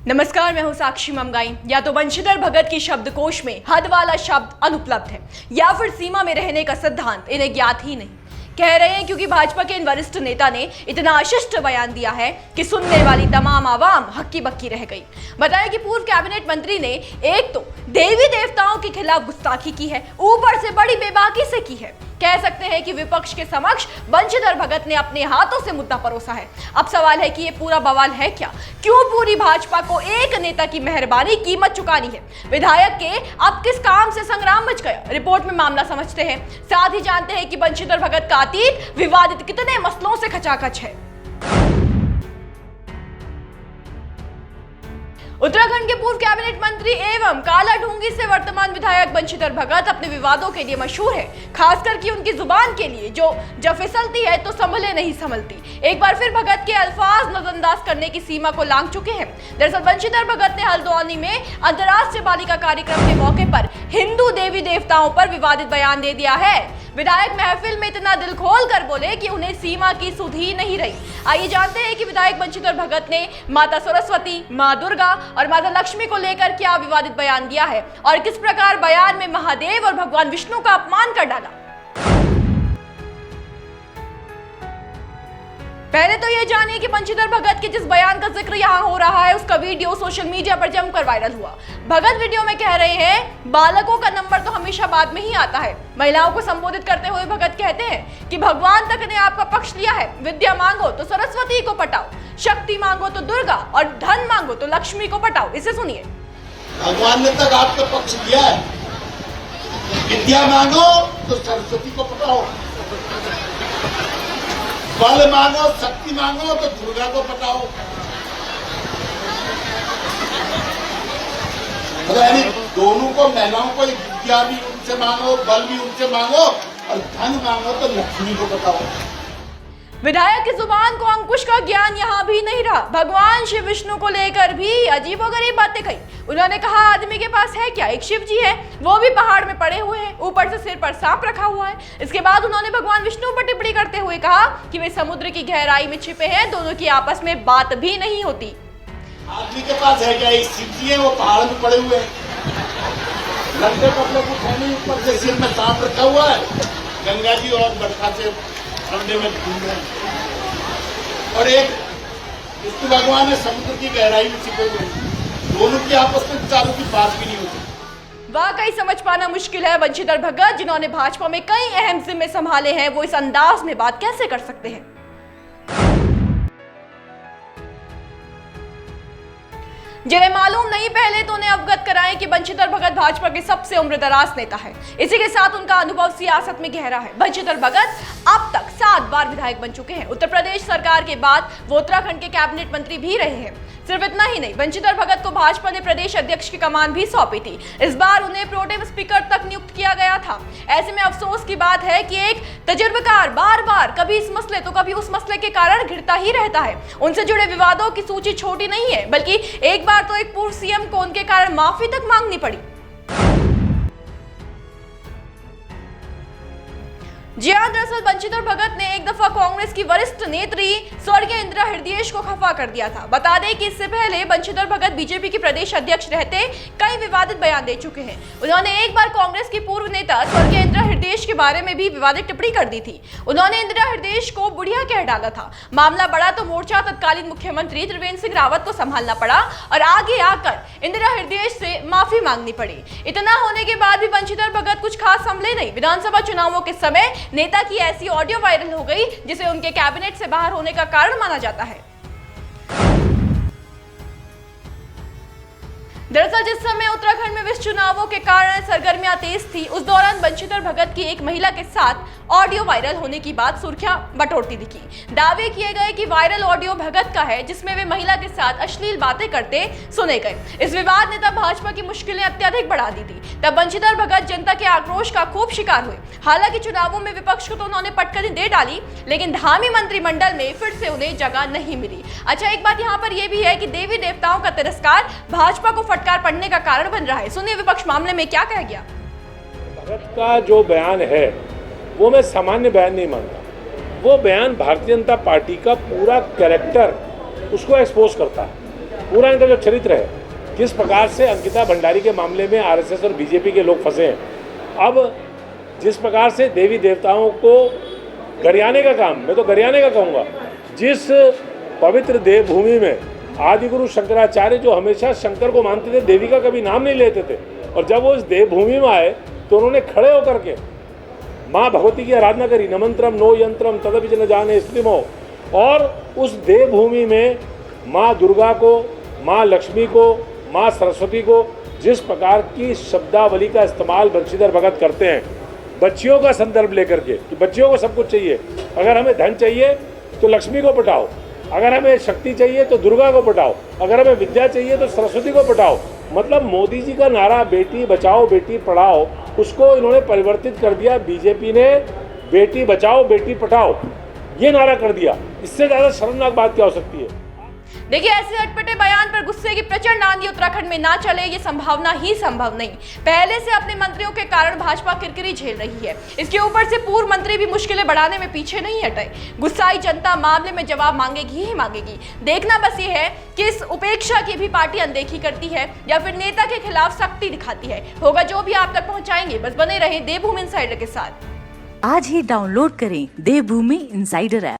नमस्कार, मैं हूं साक्षी ममगाई। या तो बंशीधर भगत की शब्दकोश में हद वाला शब्द अनुपलब्ध है या फिर सीमा में रहने का सिद्धांत इन्हें ज्ञात ही नहीं। कह रहे हैं क्योंकि भाजपा के इन वरिष्ठ नेता ने इतना अशिष्ट बयान दिया है कि सुनने वाली तमाम आवाम हक्की बक्की रह गई। बताया कि पूर्व कैबिनेट मंत्री ने एक तो देवी देवताओं के खिलाफ गुस्ताखी की है, ऊपर से बड़ी बेबाकी से की है। कह सकते हैं कि विपक्ष के समक्ष बंशीधर भगत ने अपने हाथों से मुद्दा परोसा है। अब सवाल है कि ये पूरा बवाल है क्या? क्यों पूरी भाजपा को एक नेता की मेहरबानी कीमत चुकानी है? विधायक के अब किस काम से संग्राम मच गया? रिपोर्ट में मामला समझते हैं, साथ ही जानते हैं कि बंशीधर भगत का अतीत विवादित कितने मसलों से खचाखच है। उत्तराखंड के पूर्व कैबिनेट मंत्री एवं काला ढूंगी से वर्तमान विधायक बंशीधर भगत अपने विवादों के लिए मशहूर है, खासकर कि उनकी जुबान के लिए जो जब फिसलती है तो संभले नहीं संभलती। एक बार फिर भगत के अल्फाज नजरअंदाज करने की सीमा को लांघ चुके हैं। दरअसल बंशीधर भगत ने हल्द्वानी में अंतर्राष्ट्रीय बालिका कार्यक्रम के मौके पर हिंदू देवी देवताओं पर विवादित बयान दे दिया है। विधायक महफिल में इतना दिल खोल कर बोले कि उन्हें सीमा की सुध ही नहीं रही। आइए जानते हैं कि विधायक बंशीधर भगत ने माता सरस्वती, मां दुर्गा और माता लक्ष्मी को लेकर क्या विवादित बयान दिया है और किस प्रकार बयान में महादेव और भगवान विष्णु का अपमान कर डाला। पहले तो ये जानिए कि बंशीधर भगत के जिस बयान का जिक्र यहाँ हो रहा है उसका वीडियो सोशल मीडिया पर जमकर वायरल हुआ। भगत वीडियो में कह रहे हैं, बालकों का नंबर तो हमेशा बाद में ही आता है। महिलाओं को संबोधित करते हुए भगत कहते हैं कि भगवान तक ने आपका पक्ष लिया है। विद्या मांगो तो सरस्वती को पटाओ, शक्ति मांगो तो दुर्गा और धन मांगो तो लक्ष्मी को पटाओ। इसे सुनिए। भगवान ने तक आपका पक्ष लिया है। विद्या मांगो तो सरस्वती को पटाओ, बल मांगो, शक्ति मांगो तो दुर्गा को पटाओ। यानी दोनों को, महिलाओं को विद्या भी उनसे मांगो, बल भी उनसे मांगो और धन मांगो तो लक्ष्मी को पटाओ। विधायक की जुबान को अंकुश का ज्ञान यहाँ भी नहीं रहा। भगवान शिव विष्णु को लेकर भी अजीबोगरीब बातें कही। उन्होंने कहा, आदमी के पास है क्या? एक शिव जी है, वो भी पहाड़ में पड़े हुए हैं, ऊपर से सिर पर सांप रखा हुआ है। इसके बाद उन्होंने भगवान विष्णु पर टिप्पणी करते हुए कहा कि वे समुद्र की गहराई में छिपे हैं, दोनों की आपस में बात भी नहीं होती। आदमी के पास है क्या? एक शिव जी है, वो पहाड़ में पड़े हुए हैं, लंबे कपड़े को पहने, ऊपर से सिर में सांप रखा हुआ है, गंगा जी और बरखा से ठंडे में घूम रहे हैं। और एक विष्णु भगवान है, समुद्र की गहराई में छिपे हुए हैं, दोनों की आपस में चारों की बात भी नहीं होती। वाकई समझ पाना मुश्किल है, बंशीधर भगत जिन्होंने भाजपा में कई अहम जिम्मे संभाले हैं, वो इस अंदाज में बात कैसे कर सकते हैं। जिन्हें मालूम नहीं, पहले तो उन्हें अवगत कराएं कि बंशीधर भगत भाजपा के सबसे उम्रदराज नेता है। इसी के साथ उनका अनुभव सियासत में गहरा है। बंशीधर भगत अब तक 7 बार विधायक बन चुके हैं। उत्तर प्रदेश सरकार के बाद वो उत्तराखंड के कैबिनेट मंत्री भी रहे हैं। सिर्फ इतना ही नहीं, बंशीधर भगत को भाजपा ने प्रदेश अध्यक्ष की कमान भी सौंपी थी। इस बार उन्हें प्रोटेम स्पीकर तक नियुक्त किया गया था। ऐसे में अफसोस की बात है कि एक तजुर्बेकार बार बार कभी इस मसले तो कभी उस मसले के कारण घिरता ही रहता है। उनसे जुड़े विवादों की सूची छोटी नहीं है, बल्कि एक बार तो एक पूर्व सीएम को उनके कारण माफी तक मांगनी पड़ी। जी हां, दरअसल बंशीधर भगत ने एक दफा कांग्रेस की वरिष्ठ नेत्री स्वर्गीय इंदिरा हृदयेश को खफा कर दिया था। बता दें कि इससे पहले बंशीधर भगत बीजेपी के प्रदेश अध्यक्ष रहते कई विवादित बयान दे चुके हैं। उन्होंने एक बार कांग्रेस की पूर्व नेता स्वर्गीय इंदिरा हृदयेश के बारे में भी विवादित टिप्पणी कर दी थी। उन्होंने इंदिरा हृदयेश को बुढ़िया कह डाला था। मामला बढ़ा तो मोर्चा तत्कालीन मुख्यमंत्री त्रिवेंद्र सिंह रावत को संभालना पड़ा और आगे आकर इंदिरा हृदयेश से माफी मांगनी पड़ी। इतना होने के बाद भी बंशीधर भगत कुछ खास संभले नहीं। विधानसभा चुनावों के समय नेता की ऐसी ऑडियो वायरल हो गई जिसे उनके कैबिनेट से बाहर होने का कारण माना जाता है। दरअसल जिस समय उत्तराखंड में विस चुनावों के कारण सरगर्मियां तेज थी, उस दौरान बंशीधर भगत की एक महिला के साथ ऑडियो वायरल होने की बात सुर्खियां बटोरती दिखी। दावे किए गए कि वायरल ऑडियो भगत का है, जिसमें वे महिला के साथ अश्लील बातें करते सुने गए। इस विवाद ने तब भाजपा की मुश्किलें अत्यधिक बढ़ा दी थी। तब बंशीधर भगत जनता के आक्रोश का खूब शिकार हुए। हालांकि चुनावों में विपक्ष को तो उन्होंने पटकनी दे डाली, लेकिन धामी मंत्रिमंडल में फिर से उन्हें जगह नहीं मिली। अच्छा, एक बात यहाँ पर यह भी है कि देवी देवताओं का तिरस्कार भाजपा को फटकार पड़ने का कारण बन रहा है। सुनिए विपक्ष मामले में क्या कह गया। भगत का जो बयान है वो मैं सामान्य बयान नहीं मानता। वो बयान भारतीय जनता पार्टी का पूरा कैरेक्टर उसको एक्सपोज करता है। पूरा इनका जो चरित्र है, किस प्रकार से अंकिता भंडारी के मामले में आरएसएस और बीजेपी के लोग फंसे हैं। अब जिस प्रकार से देवी देवताओं को गरियाने का काम, मैं तो गरियाने का कहूँगा, जिस पवित्र देवभूमि में आदिगुरु शंकराचार्य जो हमेशा शंकर को मानते थे, देवी का कभी नाम नहीं लेते थे, और जब वो इस देवभूमि में आए तो उन्होंने खड़े होकर के माँ भगवती की आराधना करी, न मंत्रम नो यंत्रम तदपि न जाने स्त्रीमो। और उस देवभूमि में माँ दुर्गा को, माँ लक्ष्मी को, माँ सरस्वती को जिस प्रकार की शब्दावली का इस्तेमाल बंशीधर भगत करते हैं, बच्चियों का संदर्भ लेकर के कि बच्चियों को सब कुछ चाहिए, अगर हमें धन चाहिए तो लक्ष्मी को पटाओ, अगर हमें शक्ति चाहिए तो दुर्गा को पटाओ, अगर हमें विद्या चाहिए तो सरस्वती को पटाओ। मतलब मोदी जी का नारा बेटी बचाओ बेटी पढ़ाओ, उसको इन्होंने परिवर्तित कर दिया। बीजेपी ने बेटी बचाओ बेटी पढ़ाओ ये नारा कर दिया। इससे ज़्यादा शर्मनाक बात क्या हो सकती है। देखिए, ऐसे अटपटे बयान पर गुस्से की प्रचंड आंधी उत्तराखंड में ना चले, ये संभावना ही संभव नहीं। पहले से अपने मंत्रियों के कारण भाजपा किरकिरी झेल रही है, इसके ऊपर से पूर्व मंत्री भी मुश्किलें बढ़ाने में पीछे नहीं हटे। गुस्साई जनता मामले में जवाब मांगेगी ही मांगेगी। देखना बस ये है कि इस उपेक्षा की भी पार्टी अनदेखी करती है या फिर नेता के खिलाफ सख्ती दिखाती है। होगा जो भी आप तक पहुंचाएंगे। बस बने रहे देवभूमि इनसाइडर के साथ। आज ही डाउनलोड करें देवभूमि इनसाइडर ऐप।